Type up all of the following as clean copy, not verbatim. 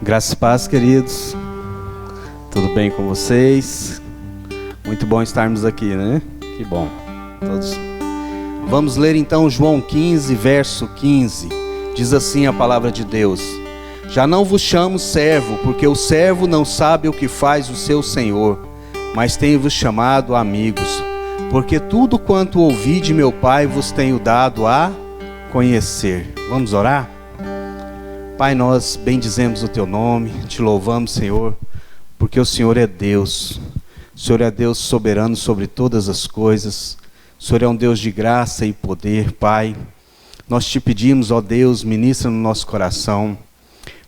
Graças e paz, queridos. Tudo bem com vocês? Muito bom estarmos aqui, né? Que bom. Todos. Vamos ler então João 15, verso 15. Diz assim a palavra de Deus: Já não vos chamo servo, porque o servo não sabe o que faz o seu senhor, mas tenho-vos chamado amigos, porque tudo quanto ouvi de meu Pai vos tenho dado a conhecer. Vamos orar? Pai, nós bendizemos o Teu nome, Te louvamos, Senhor, porque o Senhor é Deus. O Senhor é Deus soberano sobre todas as coisas. O Senhor é um Deus de graça e poder, Pai. Nós Te pedimos, ó Deus, ministra no nosso coração.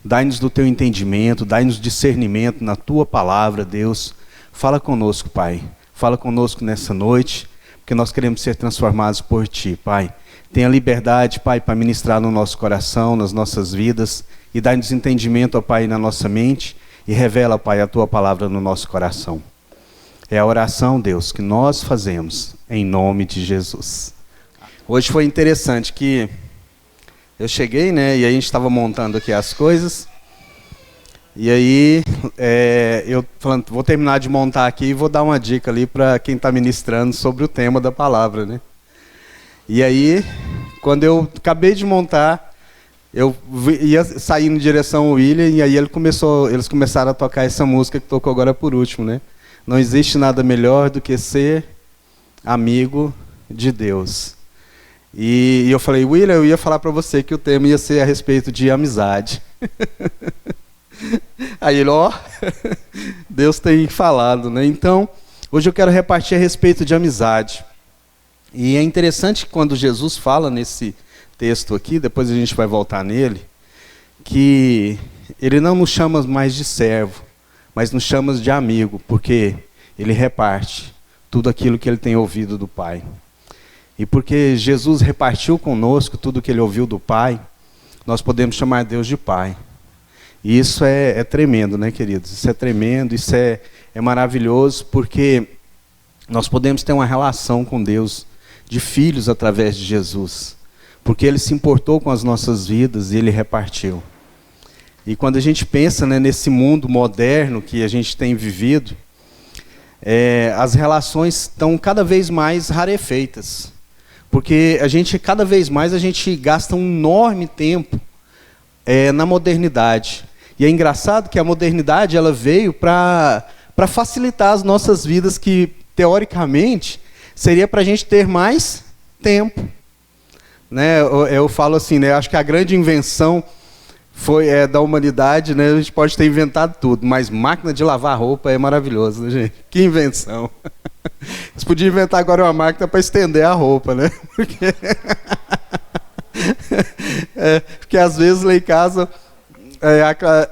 Dai-nos do Teu entendimento, dai-nos discernimento na Tua palavra, Deus. Fala conosco, Pai. Fala conosco nessa noite, porque nós queremos ser transformados por Ti, Pai. Tenha liberdade, Pai, para ministrar no nosso coração, nas nossas vidas, e dá-nos entendimento, ó Pai, na nossa mente, e revela, Pai, a Tua palavra no nosso coração. É a oração, Deus, que nós fazemos, em nome de Jesus. Hoje foi interessante que eu cheguei, né, e aí a gente estava montando aqui as coisas, e aí eu falando, vou terminar de montar aqui e vou dar uma dica ali para quem está ministrando sobre o tema da palavra, né. E aí, quando eu acabei de montar, eu ia sair em direção ao William, e aí eles começaram a tocar essa música que tocou agora por último, né? Não existe nada melhor do que ser amigo de Deus. E eu falei, William, eu ia falar para você que o tema ia ser a respeito de amizade. Aí ele, Deus tem falado, né? Então, hoje eu quero repartir a respeito de amizade. E é interessante que quando Jesus fala nesse texto aqui, depois a gente vai voltar nele, que ele não nos chama mais de servo, mas nos chama de amigo, porque ele reparte tudo aquilo que ele tem ouvido do Pai. E porque Jesus repartiu conosco tudo que ele ouviu do Pai, nós podemos chamar Deus de Pai. E isso é tremendo, né, queridos? Isso é tremendo, isso é maravilhoso, porque nós podemos ter uma relação com Deus de filhos através de Jesus, porque Ele se importou com as nossas vidas e Ele repartiu. E quando a gente pensa, né, nesse mundo moderno que a gente tem vivido, as relações estão cada vez mais rarefeitas, porque cada vez mais a gente gasta um enorme tempo na modernidade. E é engraçado que a modernidade ela veio para facilitar as nossas vidas, que teoricamente seria para a gente ter mais tempo, né? Eu falo assim, né? Acho que a grande invenção foi da humanidade, né? A gente pode ter inventado tudo, mas máquina de lavar roupa é maravilhoso, né, gente? Que invenção! Eles podiam inventar agora uma máquina para estender a roupa, né? Porque às vezes lá em casa,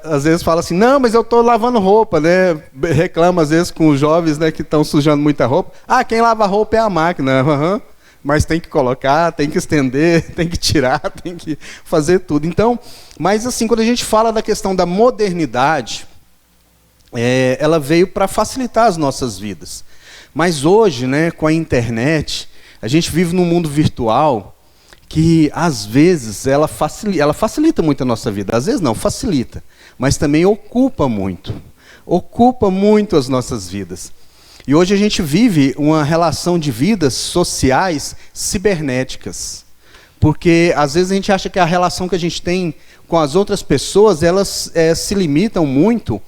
às vezes fala assim, não, mas eu estou lavando roupa, né? Reclama às vezes com os jovens, né, que estão sujando muita roupa. Quem lava roupa é a máquina. Mas tem que colocar, tem que estender, tem que tirar, tem que fazer tudo. Então, mas assim, quando a gente fala da questão da modernidade, ela veio para facilitar as nossas vidas. Mas hoje, né, com a internet, a gente vive num mundo virtual que, às vezes, ela facilita muito a nossa vida. Às vezes não, facilita, mas também ocupa muito as nossas vidas. E hoje a gente vive uma relação de vidas sociais cibernéticas, porque às vezes a gente acha que a relação que a gente tem com as outras pessoas, elas se limitam muito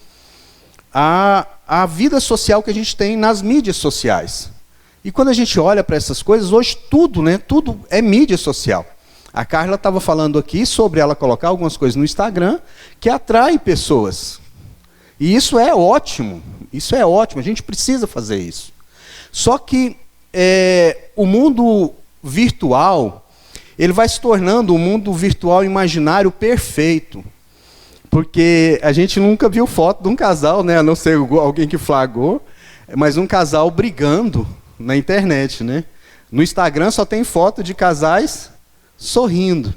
à vida social que a gente tem nas mídias sociais. E quando a gente olha para essas coisas, hoje tudo é mídia social. A Carla estava falando aqui sobre ela colocar algumas coisas no Instagram que atrai pessoas. E isso é ótimo, a gente precisa fazer isso. Só que o mundo virtual, ele vai se tornando um mundo virtual imaginário perfeito. Porque a gente nunca viu foto de um casal, né, a não ser alguém que flagrou, mas um casal brigando na internet, né? No Instagram só tem foto de casais sorrindo.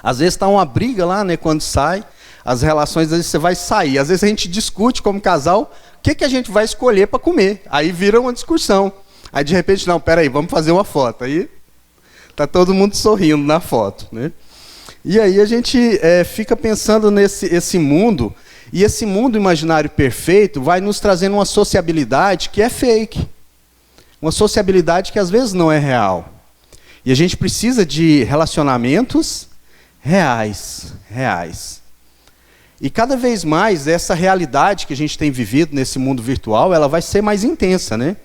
Às vezes está uma briga lá, né, quando sai, as relações, às vezes você vai sair, às vezes a gente discute como casal, o que a gente vai escolher para comer, aí vira uma discussão. Aí de repente, não, peraí, vamos fazer uma foto, aí está todo mundo sorrindo na foto, né? E aí a gente fica pensando nesse mundo, e esse mundo imaginário perfeito vai nos trazendo uma sociabilidade que é fake. Uma sociabilidade que às vezes não é real. E a gente precisa de relacionamentos reais. E cada vez mais essa realidade que a gente tem vivido nesse mundo virtual, ela vai ser mais intensa, né?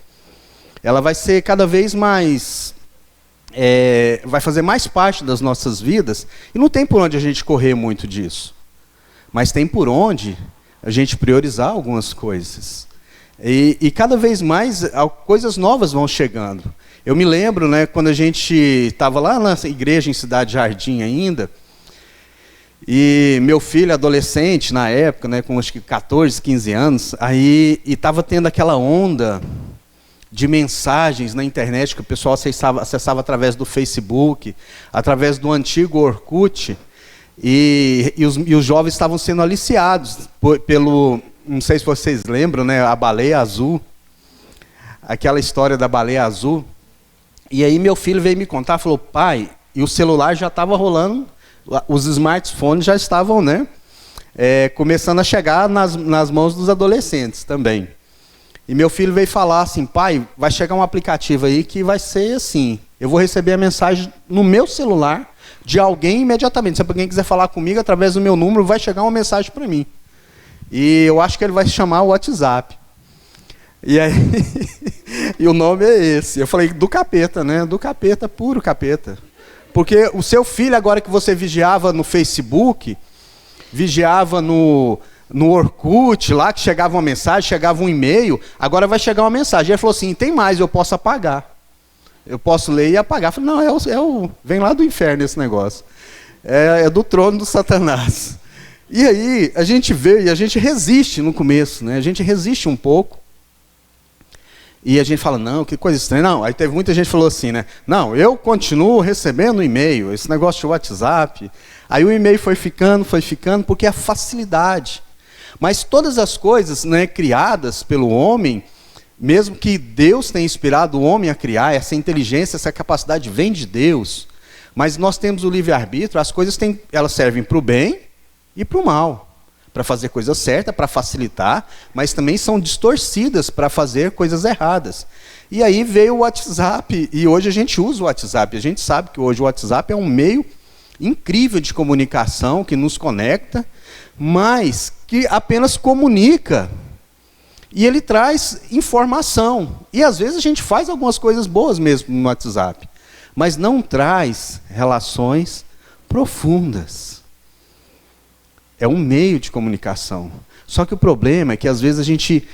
Ela vai ser cada vez mais... vai fazer mais parte das nossas vidas, e não tem por onde a gente correr muito disso. Mas tem por onde a gente priorizar algumas coisas. E cada vez mais coisas novas vão chegando. Eu me lembro, né, quando a gente estava lá na igreja em Cidade Jardim ainda, e meu filho, adolescente na época, né, com acho que 14, 15 anos, aí estava tendo aquela onda de mensagens na internet que o pessoal acessava através do Facebook, através do antigo Orkut, e os jovens estavam sendo aliciados pelo, não sei se vocês lembram, né, a baleia azul, aquela história da baleia azul. E aí meu filho veio me contar, falou, pai, e o celular já estava rolando, os smartphones já estavam, né, começando a chegar nas mãos dos adolescentes também. E meu filho veio falar assim, pai, vai chegar um aplicativo aí que vai ser assim, eu vou receber a mensagem no meu celular de alguém imediatamente. Se alguém quiser falar comigo através do meu número, vai chegar uma mensagem para mim. E eu acho que ele vai chamar o WhatsApp. E aí, e o nome é esse. Eu falei, do capeta, né? Do capeta, puro capeta. Porque o seu filho, agora que você vigiava no Facebook, vigiava no Orkut, lá que chegava uma mensagem, chegava um e-mail, agora vai chegar uma mensagem. Ele falou assim, tem mais, eu posso apagar. Eu posso ler e apagar. Eu falei, não, vem lá do inferno esse negócio. É do trono do Satanás. E aí, a gente vê e a gente resiste no começo, né? A gente resiste um pouco. E a gente fala, não, que coisa estranha. Não, aí teve muita gente que falou assim, né? Não, eu continuo recebendo e-mail, esse negócio de WhatsApp. Aí o e-mail foi ficando, porque é a facilidade. Mas todas as coisas, né, criadas pelo homem, mesmo que Deus tenha inspirado o homem a criar, essa inteligência, essa capacidade vem de Deus, mas nós temos o livre-arbítrio, as coisas elas servem para o bem e para o mal. Para fazer coisa certa, para facilitar, mas também são distorcidas para fazer coisas erradas. E aí veio o WhatsApp, e hoje a gente usa o WhatsApp. A gente sabe que hoje o WhatsApp é um meio incrível de comunicação, que nos conecta, mas que apenas comunica. E ele traz informação. E às vezes a gente faz algumas coisas boas mesmo no WhatsApp, mas não traz relações profundas. É um meio de comunicação. Só que o problema é que às vezes a gente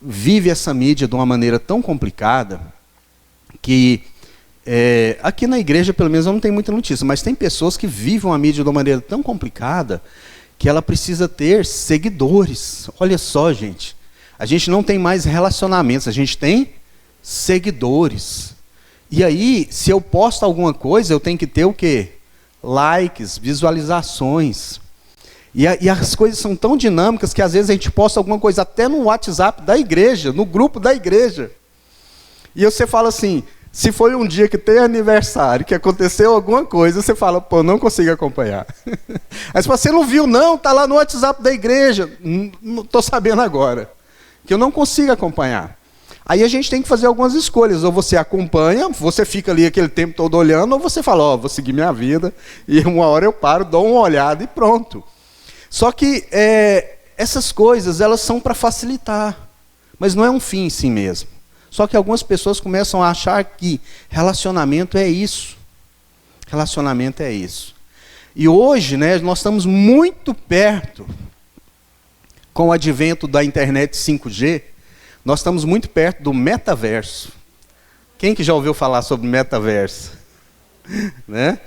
vive essa mídia de uma maneira tão complicada que aqui na igreja, pelo menos, eu não tenho muita notícia, mas tem pessoas que vivem a mídia de uma maneira tão complicada que ela precisa ter seguidores. Olha só, gente. A gente não tem mais relacionamentos, a gente tem seguidores. E aí, se eu posto alguma coisa, eu tenho que ter o quê? Likes, visualizações. E as coisas são tão dinâmicas que às vezes a gente posta alguma coisa até no WhatsApp da igreja, no grupo da igreja. E você fala assim, se foi um dia que tem aniversário, que aconteceu alguma coisa, você fala, pô, não consigo acompanhar. Aí você não viu, não, está lá no WhatsApp da igreja. Não estou sabendo agora, que eu não consigo acompanhar. Aí a gente tem que fazer algumas escolhas, ou você acompanha, você fica ali aquele tempo todo olhando, ou você fala, ó, vou seguir minha vida, e uma hora eu paro, dou uma olhada e pronto. Só que essas coisas, elas são para facilitar, mas não é um fim em si mesmo. Só que algumas pessoas começam a achar que relacionamento é isso. Relacionamento é isso. E hoje, né, nós estamos muito perto, com o advento da internet 5G, nós estamos muito perto do metaverso. Quem que já ouviu falar sobre metaverso? Né?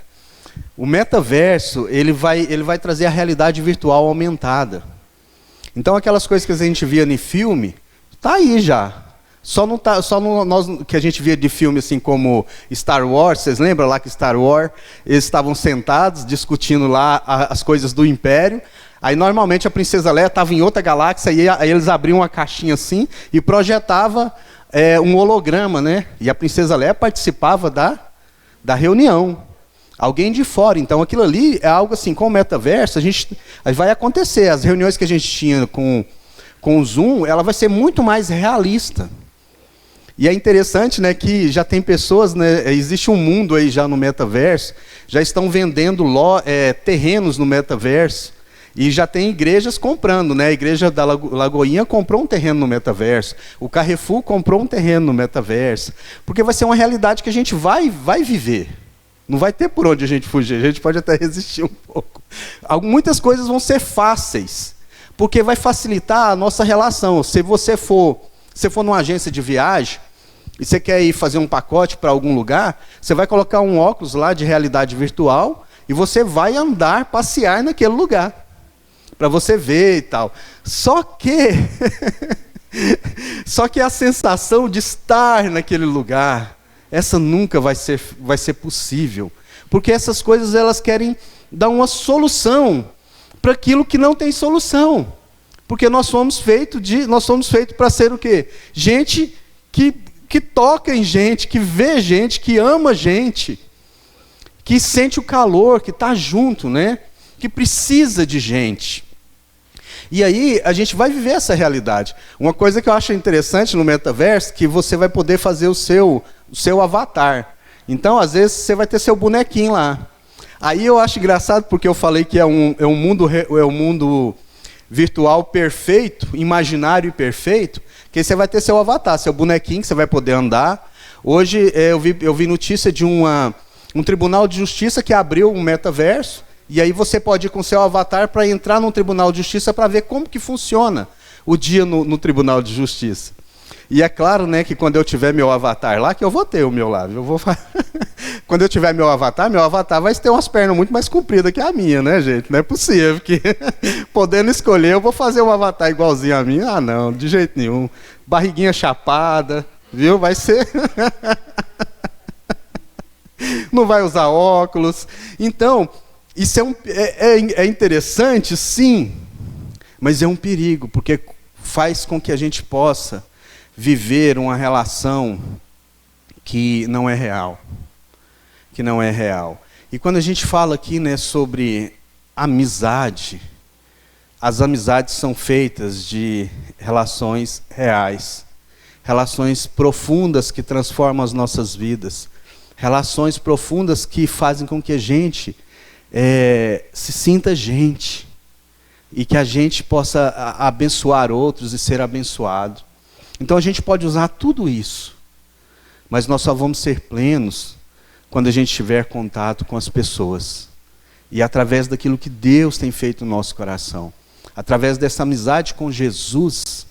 O metaverso, ele vai trazer a realidade virtual aumentada. Então, aquelas coisas que a gente via em filme, está aí já. Nós que a gente via de filme assim como Star Wars, vocês lembram lá que Star Wars, eles estavam sentados discutindo lá as coisas do Império. Aí normalmente a Princesa Leia estava em outra galáxia, e aí eles abriam uma caixinha assim e projetava um holograma, né? E a Princesa Leia participava da reunião. Alguém de fora. Então aquilo ali é algo assim, com o metaverso, vai acontecer. As reuniões que a gente tinha com o Zoom, ela vai ser muito mais realista. E é interessante, né, que já tem pessoas, né, existe um mundo aí já no metaverso, já estão vendendo terrenos no metaverso, e já tem igrejas comprando, né? A igreja da Lagoinha comprou um terreno no metaverso, o Carrefour comprou um terreno no metaverso, porque vai ser uma realidade que a gente vai viver. Não vai ter por onde a gente fugir, a gente pode até resistir um pouco. Muitas coisas vão ser fáceis, porque vai facilitar a nossa relação. Se você for numa agência de viagem, e você quer ir fazer um pacote para algum lugar, você vai colocar um óculos lá de realidade virtual, e você vai andar, passear naquele lugar, para você ver e tal. Só que a sensação de estar naquele lugar, essa nunca vai ser possível. Porque essas coisas, elas querem dar uma solução para aquilo que não tem solução. Porque nós somos feitos para ser o quê? Gente que toca em gente, que vê gente, que ama gente, que sente o calor, que está junto, né? Que precisa de gente. E aí a gente vai viver essa realidade. Uma coisa que eu acho interessante no metaverso, que você vai poder fazer o seu avatar. Então, às vezes, você vai ter seu bonequinho lá. Aí eu acho engraçado, porque eu falei que é um mundo virtual perfeito, imaginário e perfeito, que aí você vai ter seu avatar, seu bonequinho, que você vai poder andar. Hoje eu vi notícia de um tribunal de justiça que abriu um metaverso, e aí você pode ir com seu avatar para entrar num tribunal de justiça para ver como que funciona o dia no tribunal de justiça. E é claro, né, que quando eu tiver meu avatar lá, que eu vou ter o meu lá. Quando eu tiver meu avatar vai ter umas pernas muito mais compridas que a minha, né, gente? Não é possível, porque podendo escolher, eu vou fazer um avatar igualzinho a mim. Ah, não, de jeito nenhum. Barriguinha chapada, viu? Vai ser... Não vai usar óculos. Então, isso é interessante, sim, mas é um perigo, porque faz com que a gente possa viver uma relação que não é real. Que não é real. E quando a gente fala aqui, né, sobre amizade, as amizades são feitas de relações reais, relações profundas que transformam as nossas vidas, relações profundas que fazem com que a gente se sinta gente, e que a gente possa abençoar outros e ser abençoado. Então a gente pode usar tudo isso, mas nós só vamos ser plenos quando a gente tiver contato com as pessoas. E através daquilo que Deus tem feito no nosso coração. Através dessa amizade com Jesus,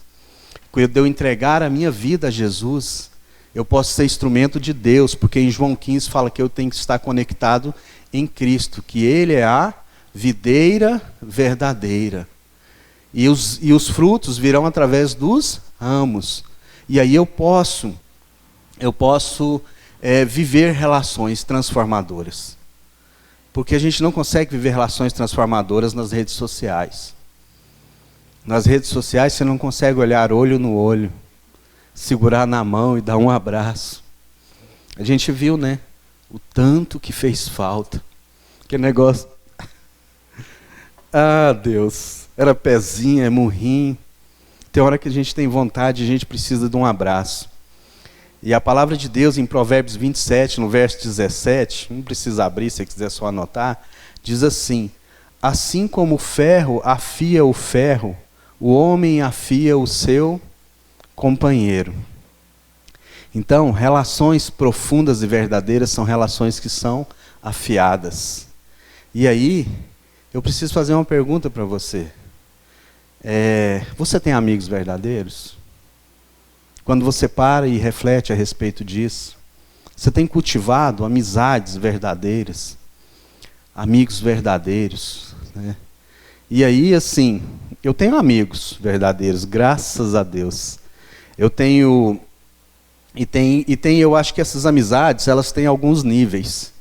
quando eu entregar a minha vida a Jesus, eu posso ser instrumento de Deus, porque em João 15 fala que eu tenho que estar conectado em Cristo, que Ele é a videira verdadeira. E os frutos virão através dos ramos. E aí eu posso viver relações transformadoras. Porque a gente não consegue viver relações transformadoras nas redes sociais. Nas redes sociais você não consegue olhar olho no olho, segurar na mão e dar um abraço. A gente viu, né? O tanto que fez falta. Que negócio... Ah, Deus. Era pezinho, é murrinho. Tem hora que a gente tem vontade, a gente precisa de um abraço. E a palavra de Deus em Provérbios 27, no verso 17, não precisa abrir, se você quiser só anotar, diz assim: assim como o ferro afia o ferro, o homem afia o seu companheiro. Então, relações profundas e verdadeiras são relações que são afiadas. E aí, eu preciso fazer uma pergunta para você. Você tem amigos verdadeiros? Quando você para e reflete a respeito disso, você tem cultivado amizades verdadeiras, amigos verdadeiros, né? E aí, assim, eu tenho amigos verdadeiros, graças a Deus. Eu tenho, eu acho que essas amizades, elas têm alguns níveis.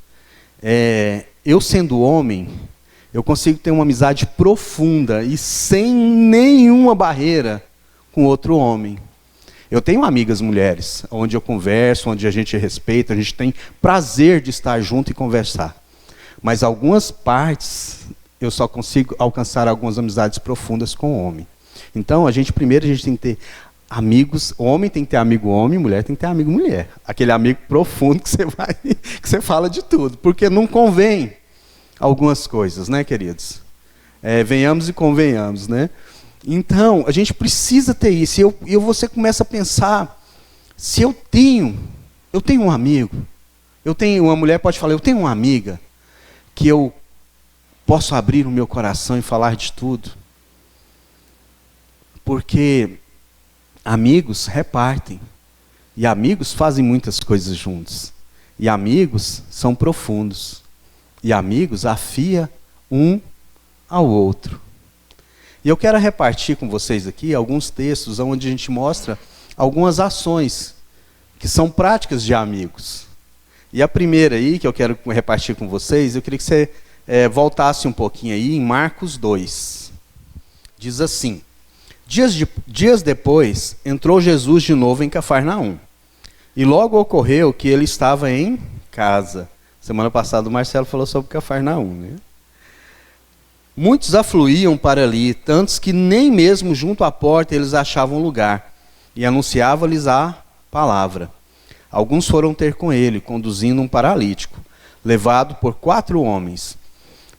Eu sendo homem, eu consigo ter uma amizade profunda e sem nenhuma barreira com outro homem. Eu tenho amigas mulheres, onde eu converso, onde a gente respeita, a gente tem prazer de estar junto e conversar. Mas algumas partes, eu só consigo alcançar algumas amizades profundas com o homem. Então, primeiro a gente tem que ter amigos, homem tem que ter amigo homem, mulher tem que ter amigo mulher. Aquele amigo profundo que você fala de tudo. Porque não convém algumas coisas, né, queridos? Venhamos e convenhamos, né? Então, a gente precisa ter isso. E você começa a pensar, se eu tenho um amigo, uma mulher pode falar, eu tenho uma amiga que eu posso abrir o meu coração e falar de tudo. Porque amigos repartem. E amigos fazem muitas coisas juntos. E amigos são profundos. E amigos afiam um ao outro. E eu quero repartir com vocês aqui alguns textos onde a gente mostra algumas ações que são práticas de amigos. E a primeira aí que eu quero repartir com vocês, eu queria que você voltasse um pouquinho aí em Marcos 2. Diz assim: Dias depois, entrou Jesus de novo em Cafarnaum. E logo ocorreu que ele estava em casa. Semana passada o Marcelo falou sobre Cafarnaum, né? Muitos afluíam para ali, tantos que nem mesmo junto à porta eles achavam lugar, e anunciava-lhes a palavra. Alguns foram ter com ele, conduzindo um paralítico, levado por 4 homens.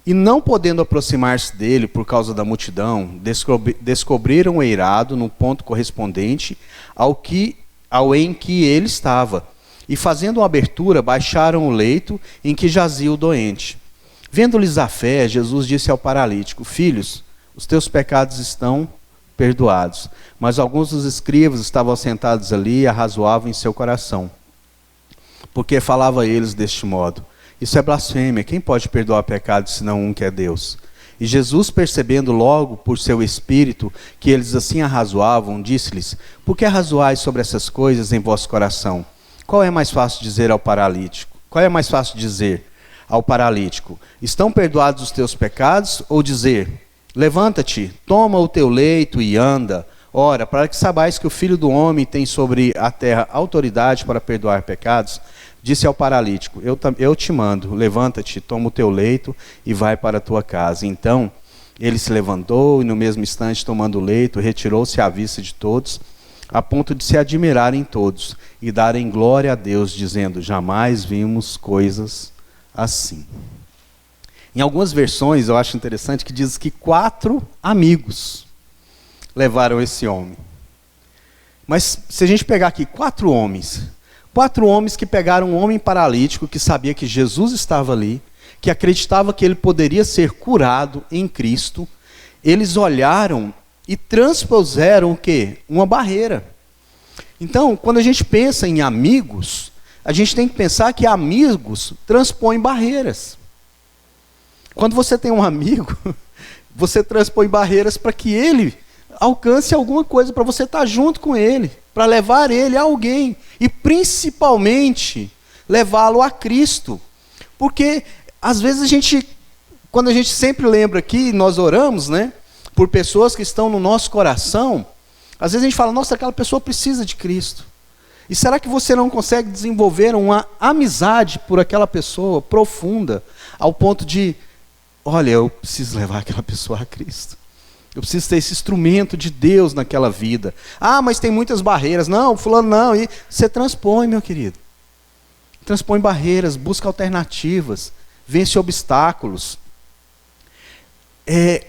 E não podendo aproximar-se dele por causa da multidão, descobriram o eirado no ponto correspondente ao em que ele estava. E fazendo uma abertura, baixaram o leito em que jazia o doente. Vendo-lhes a fé, Jesus disse ao paralítico: Filhos, os teus pecados estão perdoados. Mas alguns dos escribas estavam sentados ali e arrazoavam em seu coração, porque falava a eles deste modo: Isso é blasfêmia, quem pode perdoar pecados senão um que é Deus? E Jesus, percebendo logo por seu espírito que eles assim arrazoavam, disse-lhes: Por que arrazoais sobre essas coisas em vosso coração? Qual é mais fácil dizer ao paralítico? Qual é mais fácil dizer ao paralítico: Estão perdoados os teus pecados? Ou dizer: Levanta-te, toma o teu leito e anda. Ora, para que saibais que o Filho do Homem tem sobre a terra autoridade para perdoar pecados, disse ao paralítico: Eu te mando, levanta-te, toma o teu leito e vai para a tua casa. Então ele se levantou e no mesmo instante, tomando o leito, retirou-se à vista de todos, a ponto de se admirarem todos e darem glória a Deus, dizendo: Jamais vimos coisas assim. Em algumas versões eu acho interessante que diz que 4 amigos levaram esse homem. Mas se a gente pegar aqui 4 homens que pegaram um homem paralítico, que sabia que Jesus estava ali, que acreditava que ele poderia ser curado em Cristo, eles olharam e transpuseram o quê? Uma barreira. Então, quando a gente pensa em amigos, a gente tem que pensar que amigos transpõem barreiras. Quando você tem um amigo, você transpõe barreiras para que ele alcance alguma coisa, para você estar junto com ele, para levar ele a alguém, e principalmente levá-lo a Cristo. Porque às vezes quando a gente sempre lembra aqui, nós oramos, né, por pessoas que estão no nosso coração, às vezes a gente fala: nossa, aquela pessoa precisa de Cristo. E será que você não consegue desenvolver uma amizade por aquela pessoa profunda, ao ponto de: olha, eu preciso levar aquela pessoa a Cristo. Eu preciso ter esse instrumento de Deus naquela vida. Ah, mas tem muitas barreiras. Não, fulano não. E você transpõe, meu querido. Transpõe barreiras, busca alternativas, vence obstáculos.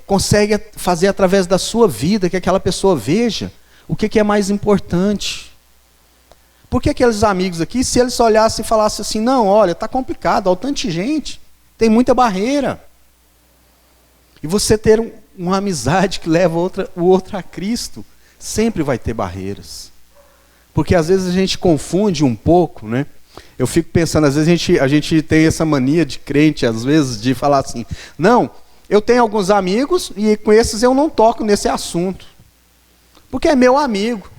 Consegue fazer através da sua vida que aquela pessoa veja o que é mais importante. Porque aqueles amigos aqui, se eles olhassem e falassem assim: não, olha, está complicado, olha tanta gente, tem muita barreira. E você ter uma amizade que leva o outro a Cristo, sempre vai ter barreiras. Porque às vezes a gente confunde um pouco, né? Eu fico pensando, às vezes a gente tem essa mania de crente, às vezes, de falar assim: não, eu tenho alguns amigos e com esses eu não toco nesse assunto, porque é meu amigo.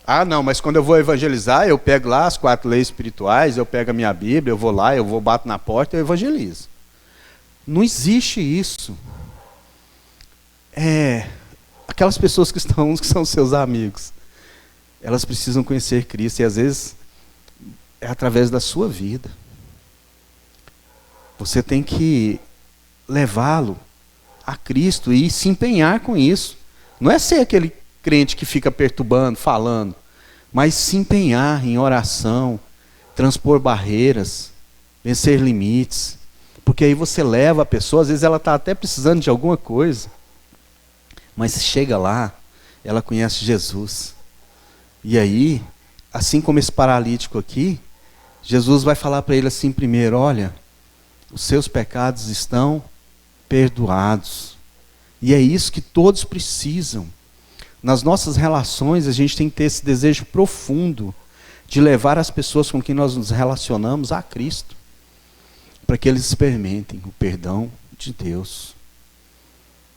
Ah, não, mas quando eu vou evangelizar, eu pego lá as 4 leis espirituais, eu pego a minha Bíblia, eu vou lá, bato na porta e eu evangelizo. Não existe isso. Aquelas pessoas que são seus amigos, elas precisam conhecer Cristo, e às vezes é através da sua vida. Você tem que levá-lo a Cristo e se empenhar com isso. Não é ser aquele crente que fica perturbando, falando, mas se empenhar em oração, transpor barreiras, vencer limites. Porque aí você leva a pessoa, às vezes ela está até precisando de alguma coisa, mas chega lá, ela conhece Jesus. E aí, assim como esse paralítico aqui, Jesus vai falar para ele assim primeiro: olha, os seus pecados estão perdoados. E é isso que todos precisam. Nas nossas relações, a gente tem que ter esse desejo profundo de levar as pessoas com quem nós nos relacionamos a Cristo, para que eles experimentem o perdão de Deus.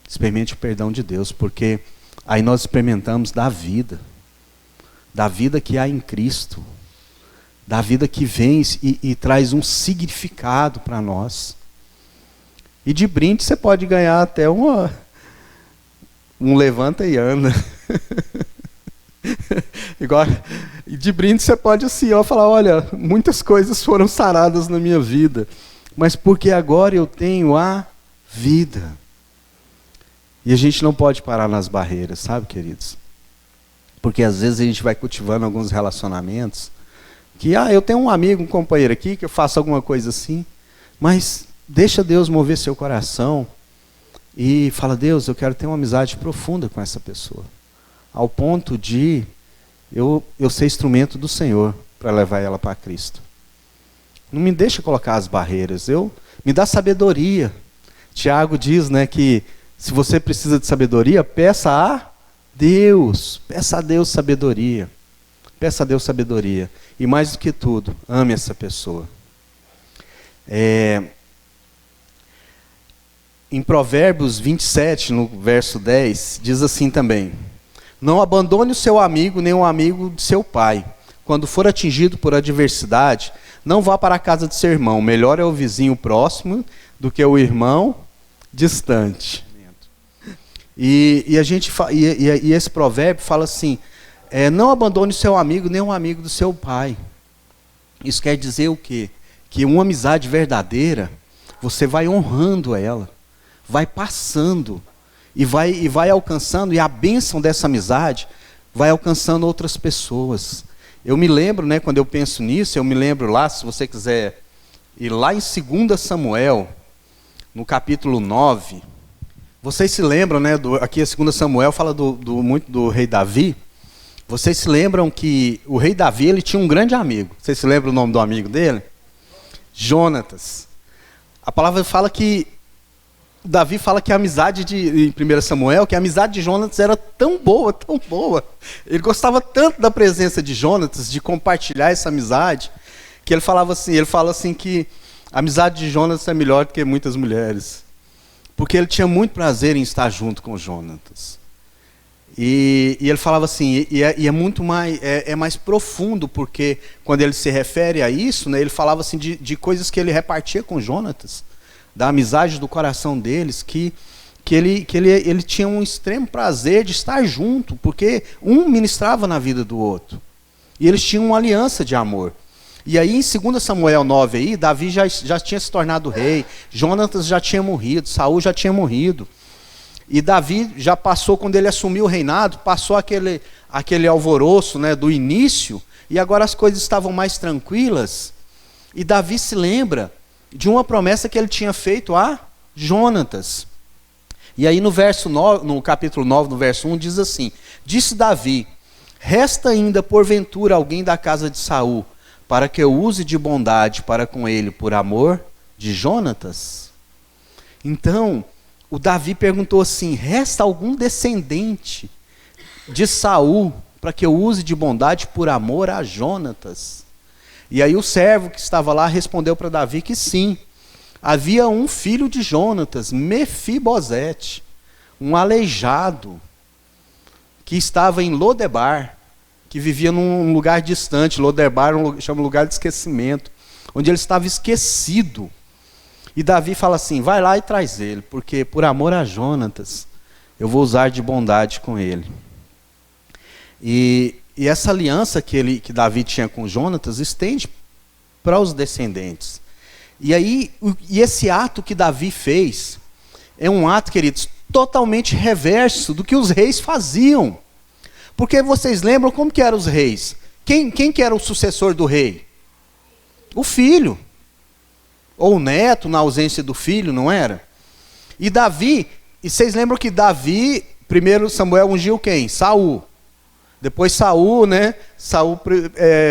Experimente o perdão de Deus, porque aí nós experimentamos da vida que há em Cristo, da vida que vem e traz um significado para nós. E de brinde você pode ganhar até um levanta e anda. Igual, e de brinde você pode assim, falar: olha, muitas coisas foram saradas na minha vida, mas porque agora eu tenho a vida. E a gente não pode parar nas barreiras, sabe, queridos? Porque às vezes a gente vai cultivando alguns relacionamentos que, eu tenho um amigo, um companheiro aqui, que eu faço alguma coisa assim, mas deixa Deus mover seu coração e fala: Deus, eu quero ter uma amizade profunda com essa pessoa, ao ponto de eu ser instrumento do Senhor para levar ela para Cristo. Não me deixa colocar as barreiras, me dá sabedoria. Tiago diz, que se você precisa de sabedoria, peça a Deus sabedoria. Peça a Deus sabedoria. E mais do que tudo, ame essa pessoa. Em Provérbios 27, no verso 10, diz assim também: não abandone o seu amigo, nem o amigo de seu pai. Quando for atingido por adversidade, não vá para a casa de seu irmão. Melhor é o vizinho próximo do que o irmão distante. E esse provérbio fala assim: não abandone o seu amigo, nem o amigo do seu pai. Isso quer dizer o quê? Que uma amizade verdadeira, você vai honrando ela, vai passando, e vai alcançando, e a bênção dessa amizade vai alcançando outras pessoas. Eu me lembro, quando eu penso nisso, eu me lembro lá, se você quiser ir lá em 2 Samuel, no capítulo 9, vocês se lembram, aqui a 2 Samuel fala muito do rei Davi. Vocês se lembram que o rei Davi, ele tinha um grande amigo. Vocês se lembram o nome do amigo dele? Jonatas. A palavra fala que Davi fala que a amizade em 1 Samuel, que a amizade de Jonatas era tão boa, tão boa. Ele gostava tanto da presença de Jonatas, de compartilhar essa amizade, que ele fala assim que a amizade de Jonatas é melhor do que muitas mulheres. Porque ele tinha muito prazer em estar junto com Jonatas. E ele falava assim, é muito mais, mais profundo, porque quando ele se refere a isso, ele falava assim de coisas que ele repartia com Jonatas, da amizade do coração deles, que ele tinha um extremo prazer de estar junto, porque um ministrava na vida do outro. E eles tinham uma aliança de amor. E aí em 2 Samuel 9, Davi já tinha se tornado rei, Jonatas já tinha morrido, Saul já tinha morrido. E Davi já passou, quando ele assumiu o reinado, passou aquele alvoroço do início, e agora as coisas estavam mais tranquilas. E Davi se lembra de uma promessa que ele tinha feito a Jonatas. E aí no capítulo 9, no verso 1, diz assim: disse Davi: resta ainda porventura alguém da casa de Saul, para que eu use de bondade para com ele por amor de Jonatas? Então, o Davi perguntou assim: resta algum descendente de Saul para que eu use de bondade por amor a Jonatas? E aí o servo que estava lá respondeu para Davi que sim. Havia um filho de Jonatas, Mefibosete, um aleijado, que estava em Lodebar, que vivia num lugar distante. Lodebar chama lugar de esquecimento, onde ele estava esquecido. E Davi fala assim: vai lá e traz ele, porque por amor a Jonatas, eu vou usar de bondade com ele. E essa aliança que Davi tinha com Jonatas estende para os descendentes. E aí, e esse ato que Davi fez é um ato, queridos, totalmente reverso do que os reis faziam. Porque vocês lembram como que eram os reis? Quem que era o sucessor do rei? O filho. Ou o neto, na ausência do filho, não era? E Davi, e vocês lembram que Davi, primeiro Samuel ungiu quem? Saul. Depois Saul, né? Saul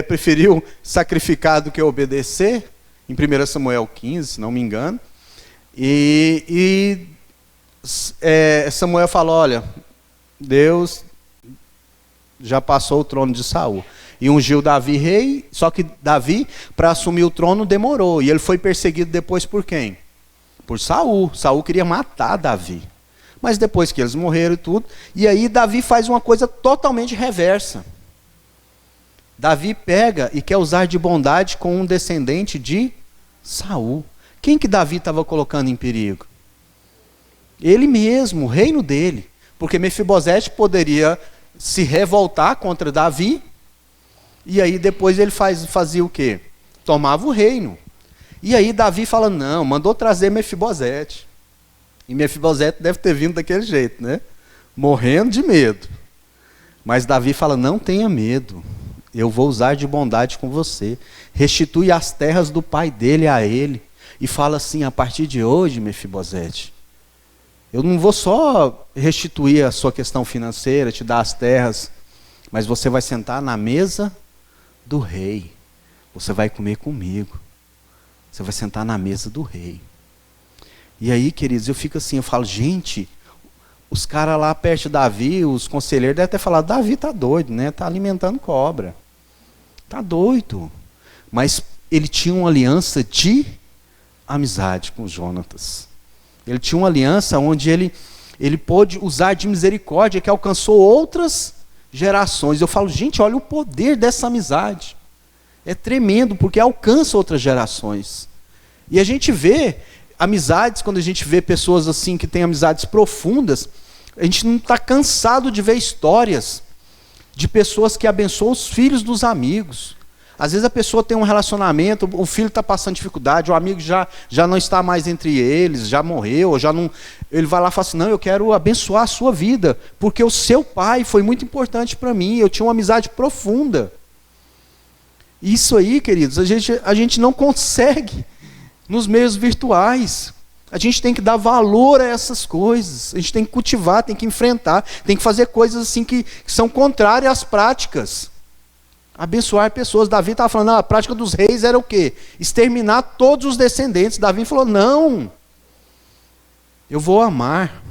preferiu sacrificar do que obedecer, em 1 Samuel 15, se não me engano. Samuel falou, olha, Deus já passou o trono de Saul. E ungiu Davi rei, só que Davi, para assumir o trono, demorou. E ele foi perseguido depois por quem? Por Saul. Saul queria matar Davi. Mas depois que eles morreram e tudo, e aí Davi faz uma coisa totalmente reversa. Davi pega e quer usar de bondade com um descendente de Saul. Quem que Davi estava colocando em perigo? Ele mesmo, o reino dele. Porque Mefibosete poderia se revoltar contra Davi, e aí depois ele fazia o quê? Tomava o reino. E aí Davi fala, não, mandou trazer Mefibosete. E Mefibosete deve ter vindo daquele jeito, né? Morrendo de medo. Mas Davi fala, não tenha medo, eu vou usar de bondade com você. Restitui as terras do pai dele a ele. E fala assim, a partir de hoje, Mefibosete, eu não vou só restituir a sua questão financeira, te dar as terras, mas você vai sentar na mesa do rei. Você vai comer comigo. Você vai sentar na mesa do rei. E aí, queridos, eu fico assim, eu falo, gente, os caras lá perto de Davi, os conselheiros devem ter falado, Davi tá doido, né? Tá alimentando cobra. Tá doido. Mas ele tinha uma aliança de amizade com Jonatas. Ele tinha uma aliança onde ele pôde usar de misericórdia que alcançou outras gerações. Eu falo, gente, olha o poder dessa amizade. É tremendo, porque alcança outras gerações. E a gente vê amizades, quando a gente vê pessoas assim que têm amizades profundas, a gente não está cansado de ver histórias de pessoas que abençoam os filhos dos amigos. Às vezes a pessoa tem um relacionamento, o filho está passando dificuldade, o amigo já não está mais entre eles, já morreu, já não. Ele vai lá e fala assim, não, eu quero abençoar a sua vida, porque o seu pai foi muito importante para mim, eu tinha uma amizade profunda. Isso aí, queridos, a gente não consegue nos meios virtuais. A gente tem que dar valor a essas coisas, a gente tem que cultivar, tem que enfrentar, tem que fazer coisas assim que são contrárias às práticas. Abençoar pessoas. Davi estava falando, a prática dos reis era o quê? Exterminar todos os descendentes. Davi falou, não, eu vou amar,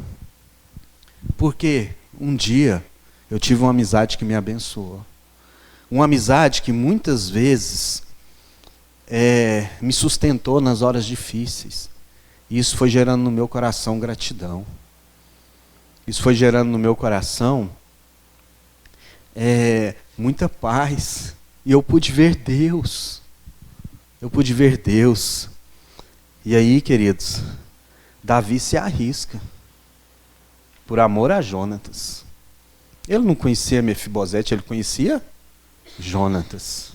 porque um dia eu tive uma amizade que me abençoou. Uma amizade que muitas vezes me sustentou nas horas difíceis. E isso foi gerando no meu coração gratidão. Isso foi gerando no meu coração muita paz. E eu pude ver Deus. Eu pude ver Deus. E aí, queridos, Davi se arrisca por amor a Jonatas. Ele não conhecia Mefibosete, ele conhecia Jonatas.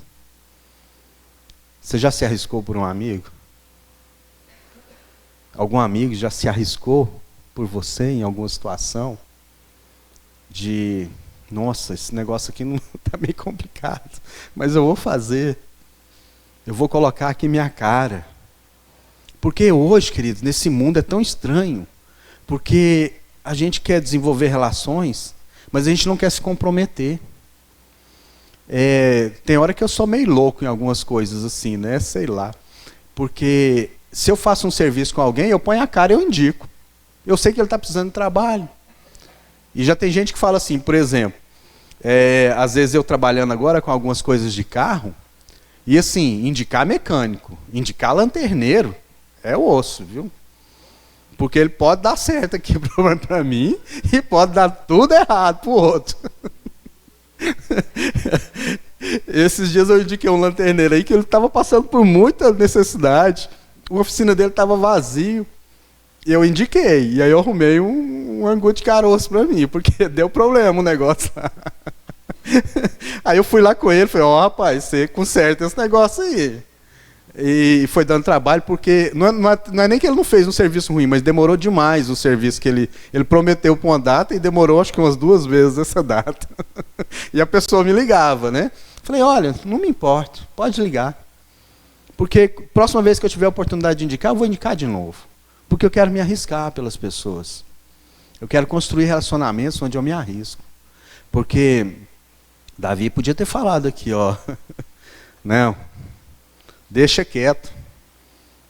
Você já se arriscou por um amigo? Algum amigo já se arriscou por você em alguma situação? De, nossa, esse negócio aqui não está meio complicado, mas eu vou fazer. Eu vou colocar aqui minha cara. Porque hoje, queridos, nesse mundo é tão estranho. Porque a gente quer desenvolver relações, mas a gente não quer se comprometer. Tem hora que eu sou meio louco em algumas coisas assim, né? Sei lá. Porque se eu faço um serviço com alguém, eu ponho a cara e eu indico. Eu sei que ele está precisando de trabalho. E já tem gente que fala assim, por exemplo, às vezes eu trabalhando agora com algumas coisas de carro, e assim, indicar mecânico, indicar lanterneiro, é osso, viu? Porque ele pode dar certo aqui para mim, e pode dar tudo errado para o outro. Esses dias eu indiquei um lanterneiro aí que ele estava passando por muita necessidade. A oficina dele estava vazio. Eu indiquei. E aí eu arrumei um angu de caroço para mim, porque deu problema o negócio lá. Aí eu fui lá com ele e falei, rapaz, você conserta esse negócio aí. E foi dando trabalho, porque não é nem que ele não fez um serviço ruim, mas demorou demais o serviço que ele prometeu para uma data e demorou acho que umas 2 vezes essa data. E a pessoa me ligava, né? Falei, olha, não me importo, pode ligar. Porque próxima vez que eu tiver a oportunidade de indicar, eu vou indicar de novo. Porque eu quero me arriscar pelas pessoas. Eu quero construir relacionamentos onde eu me arrisco. Porque Davi podia ter falado aqui, ó. Não, deixa quieto.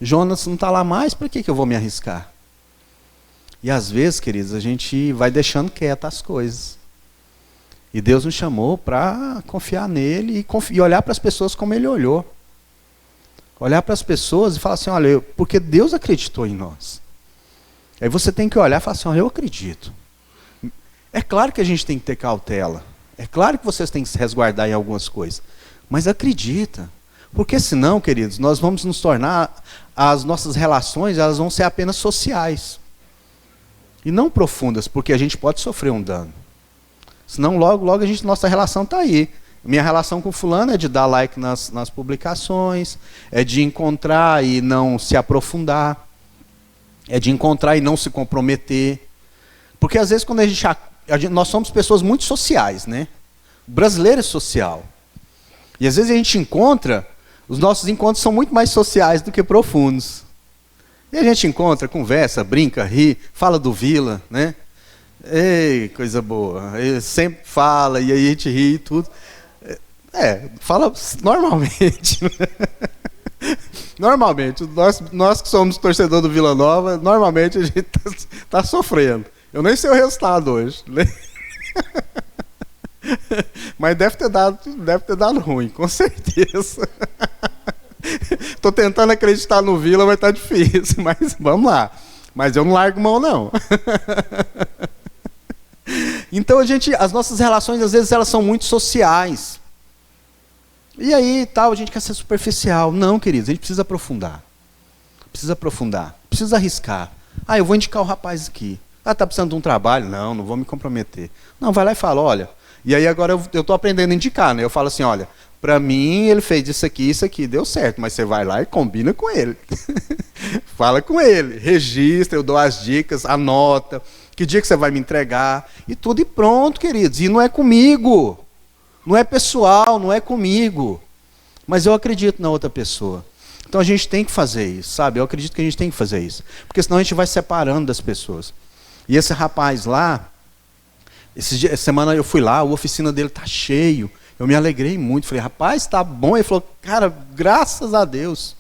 Jonas não está lá mais, para que eu vou me arriscar? E às vezes, queridos, a gente vai deixando quietas as coisas. E Deus nos chamou para confiar nele e olhar para as pessoas como ele olhou. Olhar para as pessoas e falar assim, olha, porque Deus acreditou em nós. Aí você tem que olhar e falar assim, olha, eu acredito. É claro que a gente tem que ter cautela. É claro que vocês têm que se resguardar em algumas coisas. Mas acredita. Porque senão, queridos, nós vamos nos tornar, as nossas relações, elas vão ser apenas sociais. E não profundas, porque a gente pode sofrer um dano. Senão logo nossa relação está aí. Minha relação com fulano é de dar like nas publicações, é de encontrar e não se aprofundar, é de encontrar e não se comprometer. Porque às vezes quando nós somos pessoas muito sociais, né? O brasileiro é social. E às vezes a gente encontra, os nossos encontros são muito mais sociais do que profundos. E a gente encontra, conversa, brinca, ri, fala do Vila, né? Ei, coisa boa. Ele sempre fala, e aí a gente ri e tudo. Fala normalmente. Normalmente, nós que somos torcedor do Vila Nova, normalmente a gente tá sofrendo. Eu nem sei o resultado hoje. Mas deve ter dado ruim, com certeza. Estou tentando acreditar no Vila, mas tá difícil. Mas vamos lá. Mas eu não largo mão, não. Então as nossas relações, às vezes, elas são muito sociais. E aí, a gente quer ser superficial. Não, queridos, a gente precisa aprofundar. Precisa arriscar. Eu vou indicar o rapaz aqui. Tá precisando de um trabalho? Não vou me comprometer. Não, vai lá e fala, olha. E aí agora eu estou aprendendo a indicar, né? Eu falo assim, olha, para mim ele fez isso aqui, deu certo. Mas você vai lá e combina com ele. Fala com ele, registra, eu dou as dicas, anota. Que dia que você vai me entregar? E tudo e pronto, queridos. E não é comigo. Não é pessoal, não é comigo. Mas eu acredito na outra pessoa. Então a gente tem que fazer isso, sabe? Eu acredito que a gente tem que fazer isso. Porque senão a gente vai separando das pessoas. E esse rapaz lá, essa semana eu fui lá, a oficina dele tá cheio. Eu me alegrei muito. Falei, rapaz, tá bom. Ele falou, cara, graças a Deus.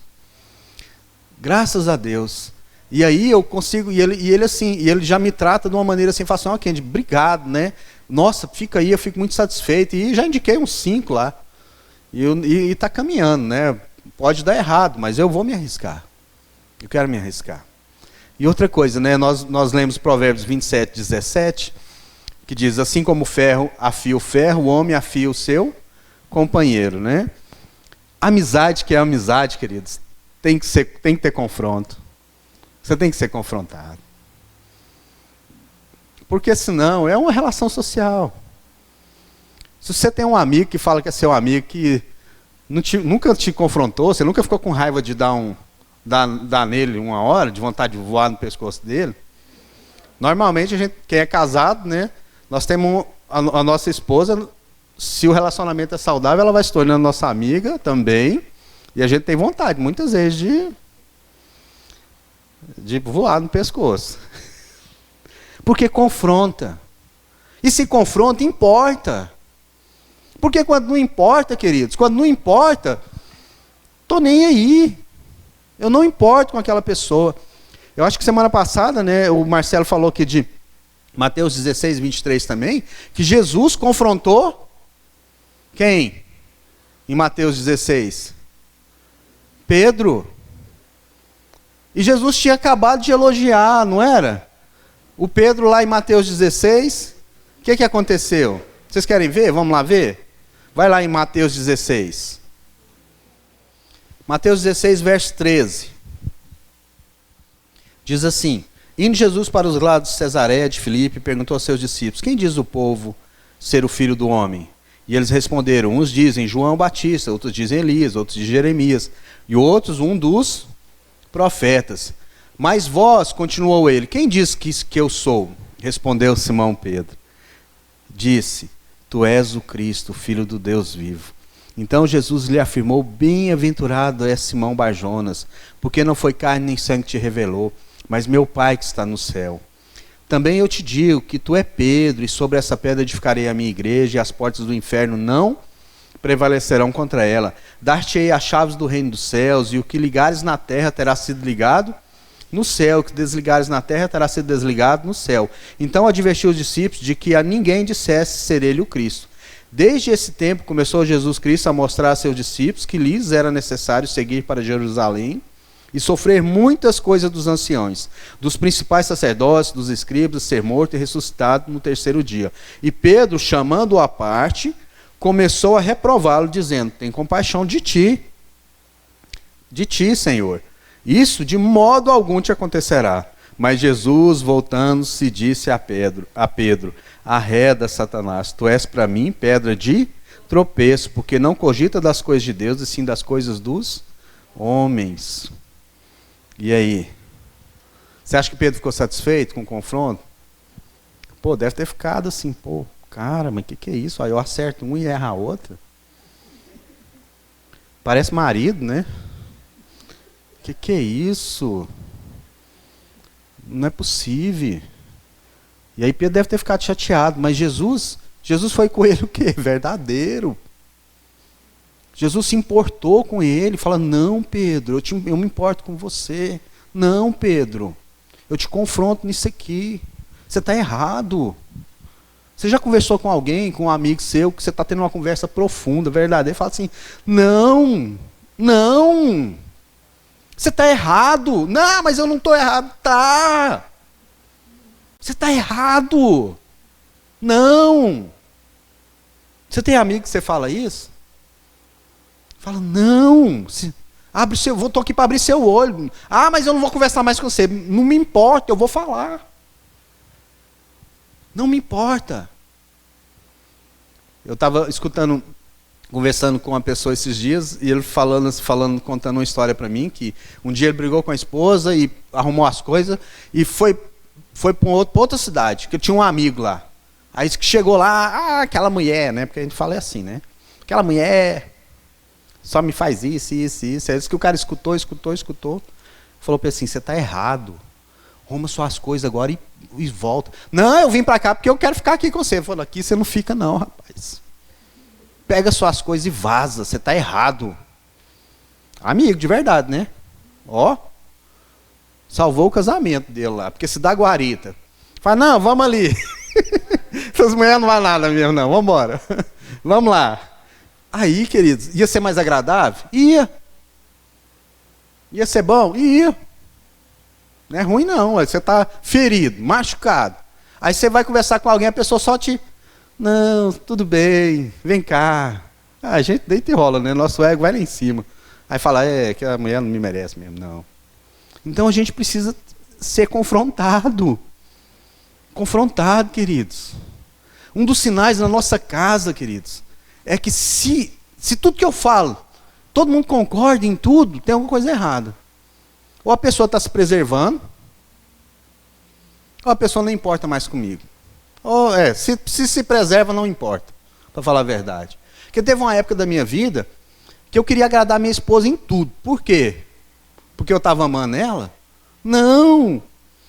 Graças a Deus. E aí eu consigo, e ele já me trata de uma maneira assim, fala assim, ó, Kendi, obrigado, né? Nossa, fica aí, eu fico muito satisfeito. E já indiquei uns 5 lá. E está caminhando, né? Pode dar errado, mas eu vou me arriscar. Eu quero me arriscar. E outra coisa, né? Nós lemos Provérbios 27, 17, que diz, assim como o ferro afia o ferro, o homem afia o seu companheiro, né? Amizade, que é amizade, queridos, tem que ter confronto. Você tem que ser confrontado. Porque senão é uma relação social. Se você tem um amigo que fala que é seu amigo, que nunca te confrontou, você nunca ficou com raiva de dar nele 1 hora, de vontade de voar no pescoço dele. Normalmente, quem é casado, né, nós temos a nossa esposa, se o relacionamento é saudável, ela vai se tornando nossa amiga também. E a gente tem vontade, muitas vezes, de voar no pescoço. Porque confronta. E se confronta, importa. Porque quando não importa, queridos, quando não importa, estou nem aí. Eu não importo com aquela pessoa. Eu acho que semana passada, né, o Marcelo falou aqui de Mateus 16, 23 também, que Jesus confrontou quem? Em Mateus 16? Pedro. E Jesus tinha acabado de elogiar, não era? O Pedro lá em Mateus 16, o que aconteceu? Vocês querem ver? Vamos lá ver? Vai lá em Mateus 16. Mateus 16, verso 13. Diz assim, indo Jesus para os lados de Cesareia de Filipe, perguntou aos seus discípulos, quem diz o povo ser o Filho do Homem? E eles responderam, uns dizem João Batista, outros dizem Elias, outros dizem Jeremias, e outros um dos profetas. Mas vós, continuou ele, quem diz que eu sou? Respondeu Simão Pedro. Disse, tu és o Cristo, o Filho do Deus vivo. Então Jesus lhe afirmou, bem-aventurado é Simão Barjonas, porque não foi carne nem sangue que te revelou, mas meu Pai que está no céu. Também eu te digo que tu é Pedro, e sobre essa pedra edificarei a minha igreja, e as portas do inferno não prevalecerão contra ela. Dar-te-ei as chaves do reino dos céus, e o que ligares na terra terá sido ligado no céu, o que desligares na terra terá sido desligado no céu. Então advertiu os discípulos de que a ninguém dissesse ser ele o Cristo. Desde esse tempo começou Jesus Cristo a mostrar a seus discípulos que lhes era necessário seguir para Jerusalém e sofrer muitas coisas dos anciões, dos principais sacerdotes, dos escribas, ser morto e ressuscitado no terceiro dia. E Pedro, chamando-o à parte, começou a reprová-lo, dizendo, tem compaixão de ti, Senhor. Isso de modo algum te acontecerá. Mas Jesus, voltando-se, disse a Pedro, arreda, Satanás, tu és para mim pedra de tropeço, porque não cogita das coisas de Deus, e sim das coisas dos homens. E aí? Você acha que Pedro ficou satisfeito com o confronto? Pô, deve ter ficado assim, pô, cara, mas que é isso? Aí eu acerto um e erro a outra. Parece marido, né? Que é isso? Não é possível. E aí Pedro deve ter ficado chateado, mas Jesus foi com ele o quê? Verdadeiro. Jesus se importou com ele, fala, não Pedro, eu me importo com você. Não Pedro, eu te confronto nisso aqui. Você está errado. Você já conversou com alguém, com um amigo seu, que você está tendo uma conversa profunda, verdadeira, e fala assim, não, você está errado. Não, mas eu não estou errado. Tá. Você está errado. Não. Você tem amigo que você fala isso? Fala, não. Abre seu, estou aqui para abrir seu olho. Ah, mas eu não vou conversar mais com você. Não me importa, eu vou falar. Não me importa. Eu estava conversando com uma pessoa esses dias, e ele contando uma história para mim, que um dia ele brigou com a esposa e arrumou as coisas, e foi para outra cidade, que eu tinha um amigo lá. Aí que chegou lá, aquela mulher, né? Porque a gente fala assim, né? Aquela mulher só me faz isso. Aí disse que o cara escutou. Falou para ele assim, você está errado. Arruma suas coisas agora e volta. Não, eu vim para cá porque eu quero ficar aqui com você. Ele falou, aqui você não fica não, rapaz. Pega suas coisas e vaza, você está errado. Amigo, de verdade, né? Ó, salvou o casamento dele lá, porque se dá guarita. Fala, não, vamos ali. Essas mulheres não vão nada mesmo, não, vamos embora. Vamos lá. Aí, queridos, ia ser mais agradável? Ia. Ia ser bom? Ia. Não é ruim não, você está ferido, machucado. Aí você vai conversar com alguém, a pessoa só te... Não, tudo bem, vem cá. A gente deita e rola, né? Nosso ego vai lá em cima. Aí fala, que a mulher não me merece mesmo, não. Então a gente precisa ser confrontado. Confrontado, queridos. Um dos sinais na nossa casa, queridos, é que se tudo que eu falo, todo mundo concorda em tudo, tem alguma coisa errada. Ou a pessoa está se preservando, ou a pessoa não importa mais comigo. Ou se preserva, não importa, para falar a verdade. Porque teve uma época da minha vida que eu queria agradar minha esposa em tudo. Por quê? Porque eu estava amando ela? Não,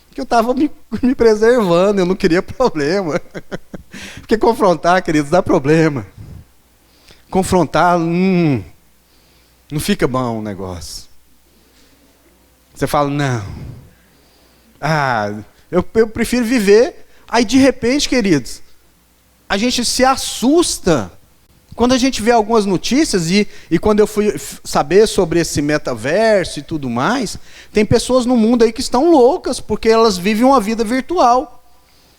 porque eu estava me preservando, eu não queria problema. Porque confrontar, queridos, dá problema. Confrontar, não fica bom o negócio. Você fala, não. Eu prefiro viver. Aí, de repente, queridos, a gente se assusta quando a gente vê algumas notícias, e quando eu fui saber sobre esse metaverso e tudo mais, tem pessoas no mundo aí que estão loucas, porque elas vivem uma vida virtual.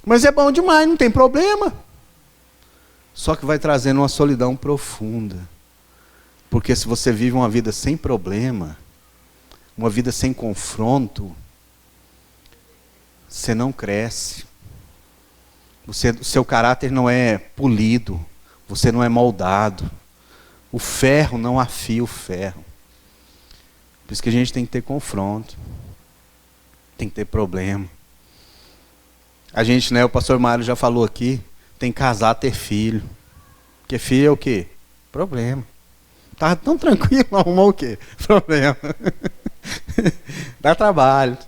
Mas é bom demais, não tem problema. Só que vai trazendo uma solidão profunda. Porque se você vive uma vida sem problema, uma vida sem confronto, você não cresce. O seu caráter não é polido. Você não é moldado. O ferro não afia o ferro. Por isso que a gente tem que ter confronto. Tem que ter problema. A gente, né, o pastor Mário já falou aqui, tem que casar, ter filho. Porque filho é o quê? Problema. Tá tão tranquilo, arrumou o quê? Problema. Dá trabalho.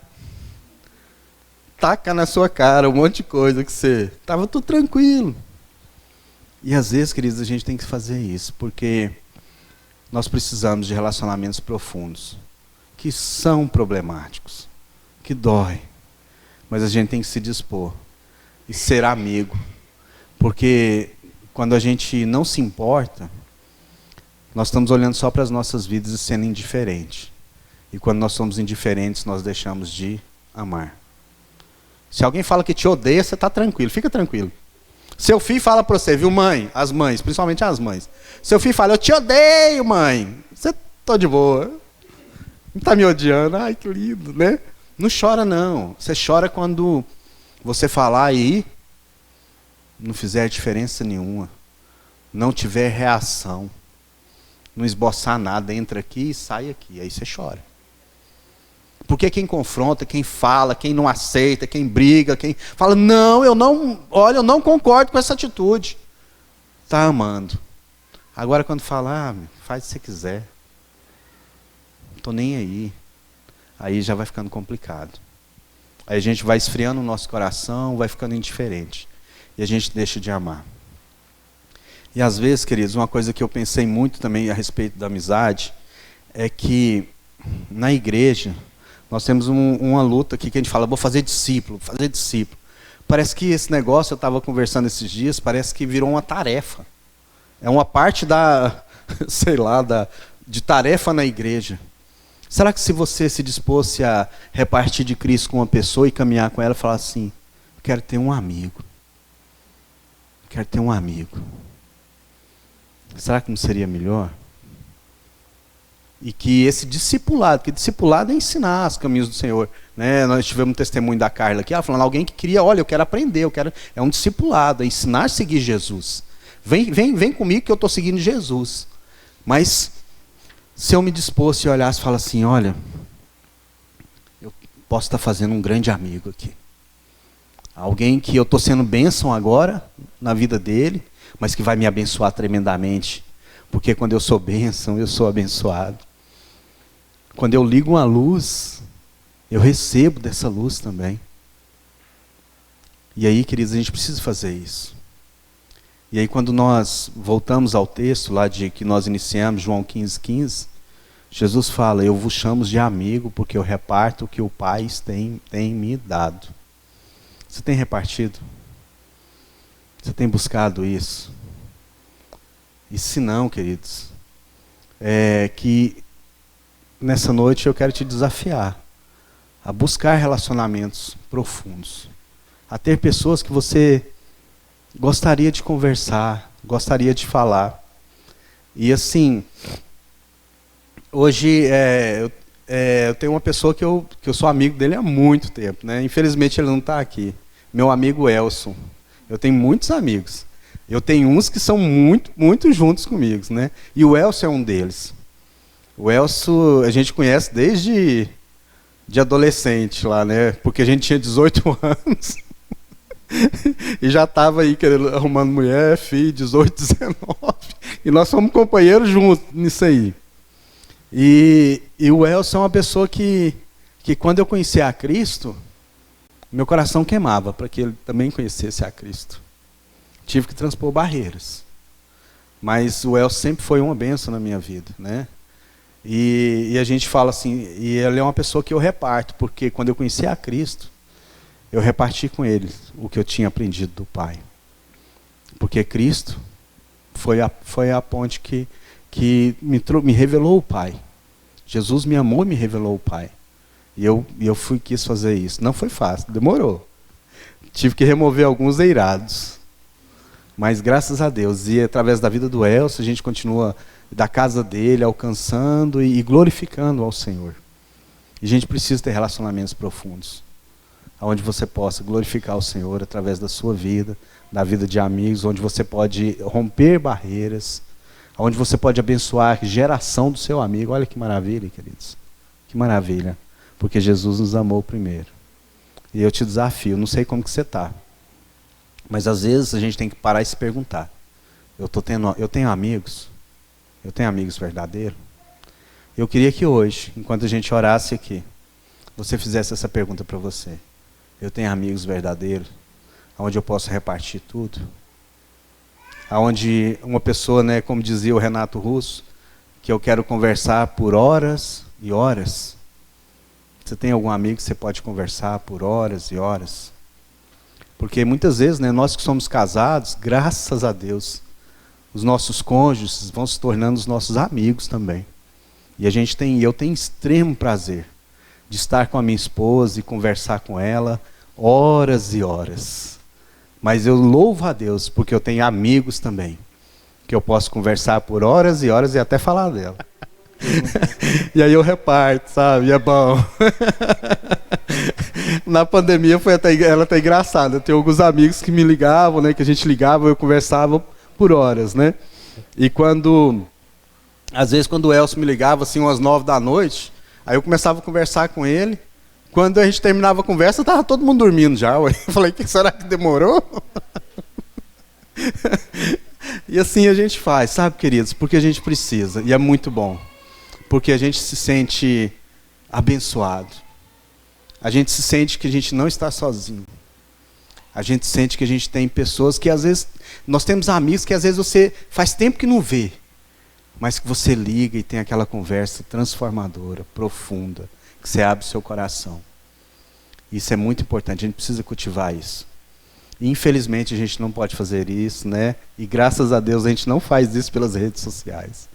Taca na sua cara um monte de coisa que você... Tava tudo tranquilo. E às vezes, queridos, a gente tem que fazer isso, porque nós precisamos de relacionamentos profundos, que são problemáticos, que dói. Mas a gente tem que se dispor e ser amigo. Porque quando a gente não se importa, nós estamos olhando só para as nossas vidas e sendo indiferentes. E quando nós somos indiferentes, nós deixamos de amar. Se alguém fala que te odeia, você está tranquilo, fica tranquilo. Seu filho fala para você, viu, mãe? As mães, principalmente as mães. Seu filho fala, eu te odeio, mãe. Você está de boa. Não está me odiando. Ai, que lindo, né? Não chora, não. Você chora quando você falar e não fizer diferença nenhuma. Não tiver reação. Não esboçar nada. Entra aqui e sai aqui. Aí você chora. Porque quem confronta, quem fala, quem não aceita, quem briga, quem fala, não, eu não concordo com essa atitude. Está amando. Agora quando fala, faz o que você quiser. Não estou nem aí. Aí já vai ficando complicado. Aí a gente vai esfriando o nosso coração, vai ficando indiferente. E a gente deixa de amar. E às vezes, queridos, uma coisa que eu pensei muito também a respeito da amizade, é que na igreja, nós temos uma luta aqui que a gente fala, vou fazer discípulo, fazer discípulo. Parece que esse negócio, eu estava conversando esses dias, parece que virou uma tarefa. É uma parte de tarefa na igreja. Será que se você se dispôsse a repartir de Cristo com uma pessoa e caminhar com ela e falar assim, eu quero ter um amigo. Eu quero ter um amigo. Será que não seria melhor? E que esse discipulado, porque discipulado é ensinar os caminhos do Senhor. Né? Nós tivemos um testemunho da Carla aqui, ela falando, alguém que queria, olha, eu quero aprender, é um discipulado, é ensinar a seguir Jesus. Vem comigo que eu estou seguindo Jesus. Mas se eu me dispôsse e olhasse e falasse assim, olha, eu posso estar fazendo um grande amigo aqui. Alguém que eu estou sendo bênção agora na vida dele, mas que vai me abençoar tremendamente. Porque quando eu sou bênção, eu sou abençoado. Quando eu ligo uma luz, eu recebo dessa luz também. E aí, queridos, a gente precisa fazer isso. E aí, quando nós voltamos ao texto lá de que nós iniciamos, João 15:15, Jesus fala, eu vos chamo de amigo, porque eu reparto o que o Pai tem me dado. Você tem repartido? Você tem buscado isso? E se não, queridos, que nessa noite eu quero te desafiar a buscar relacionamentos profundos, a ter pessoas que você gostaria de conversar, gostaria de falar. E assim, hoje eu tenho uma pessoa que eu sou amigo dele há muito tempo, né? Infelizmente ele não está aqui, meu amigo Elson. Eu tenho muitos amigos. Eu tenho uns que são muito, muito juntos comigo, né? E o Elcio é um deles. O Elcio a gente conhece desde de adolescente lá, né? Porque a gente tinha 18 anos e já estava aí arrumando mulher, filho, 18, 19. E nós fomos companheiros juntos nisso aí. E o Elcio é uma pessoa que quando eu conheci a Cristo, meu coração queimava para que ele também conhecesse a Cristo. Tive que transpor barreiras. Mas o Elcio sempre foi uma bênção na minha vida, né? E a gente fala assim, e ele é uma pessoa que eu reparto, porque quando eu conheci a Cristo, eu reparti com ele o que eu tinha aprendido do Pai. Porque Cristo foi a ponte que me revelou o Pai. Jesus me amou e me revelou o Pai. E eu quis fazer isso. Não foi fácil, demorou. Tive que remover alguns eirados. Mas graças a Deus, e através da vida do Elcio, a gente continua da casa dele, alcançando e glorificando ao Senhor. E a gente precisa ter relacionamentos profundos, onde você possa glorificar o Senhor através da sua vida, da vida de amigos, onde você pode romper barreiras, onde você pode abençoar a geração do seu amigo. Olha que maravilha, queridos. Que maravilha. Porque Jesus nos amou primeiro. E eu te desafio, não sei como que você está, mas às vezes a gente tem que parar e se perguntar. Eu tenho amigos? Eu tenho amigos verdadeiros? Eu queria que hoje, enquanto a gente orasse aqui, você fizesse essa pergunta para você. Eu tenho amigos verdadeiros? Onde eu posso repartir tudo? Onde uma pessoa, né, como dizia o Renato Russo, que eu quero conversar por horas e horas. Você tem algum amigo que você pode conversar por horas e horas? Porque muitas vezes, né, nós que somos casados, graças a Deus, os nossos cônjuges vão se tornando os nossos amigos também. E eu tenho extremo prazer de estar com a minha esposa e conversar com ela horas e horas. Mas eu louvo a Deus porque eu tenho amigos também, que eu posso conversar por horas e horas e até falar dela. E aí eu reparto, sabe? E é bom. Na pandemia ela até engraçada. Eu tenho alguns amigos que me ligavam, né? Que a gente ligava, eu conversava por horas, né? E às vezes quando o Elcio me ligava, assim, umas 9 da noite, aí eu começava a conversar com ele. Quando a gente terminava a conversa, estava todo mundo dormindo já. Eu falei, que será que demorou? E assim a gente faz, sabe, queridos? Porque a gente precisa, e é muito bom. Porque a gente se sente abençoado. A gente se sente que a gente não está sozinho. A gente sente que a gente tem pessoas que às vezes... Nós temos amigos que às vezes você faz tempo que não vê. Mas que você liga e tem aquela conversa transformadora, profunda. Que você abre o seu coração. Isso é muito importante. A gente precisa cultivar isso. E, infelizmente a gente não pode fazer isso, né? E graças a Deus a gente não faz isso pelas redes sociais.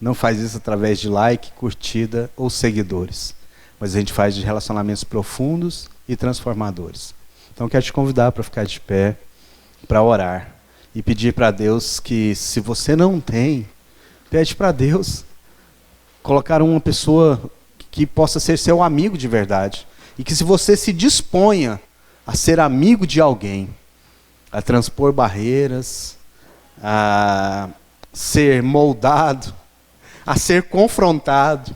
Não faz isso através de like, curtida ou seguidores. Mas a gente faz de relacionamentos profundos e transformadores. Então quero te convidar para ficar de pé, para orar. E pedir para Deus que, se você não tem, pede para Deus colocar uma pessoa que possa ser seu amigo de verdade. E que se você se disponha a ser amigo de alguém, a transpor barreiras, a ser moldado, a ser confrontado.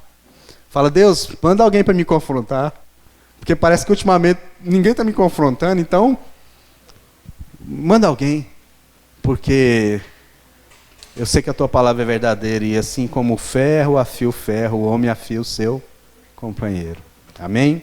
Fala, Deus, manda alguém para me confrontar. Porque parece que ultimamente ninguém está me confrontando, então manda alguém. Porque eu sei que a tua palavra é verdadeira e assim como o ferro afia o ferro, o homem afia o seu companheiro. Amém?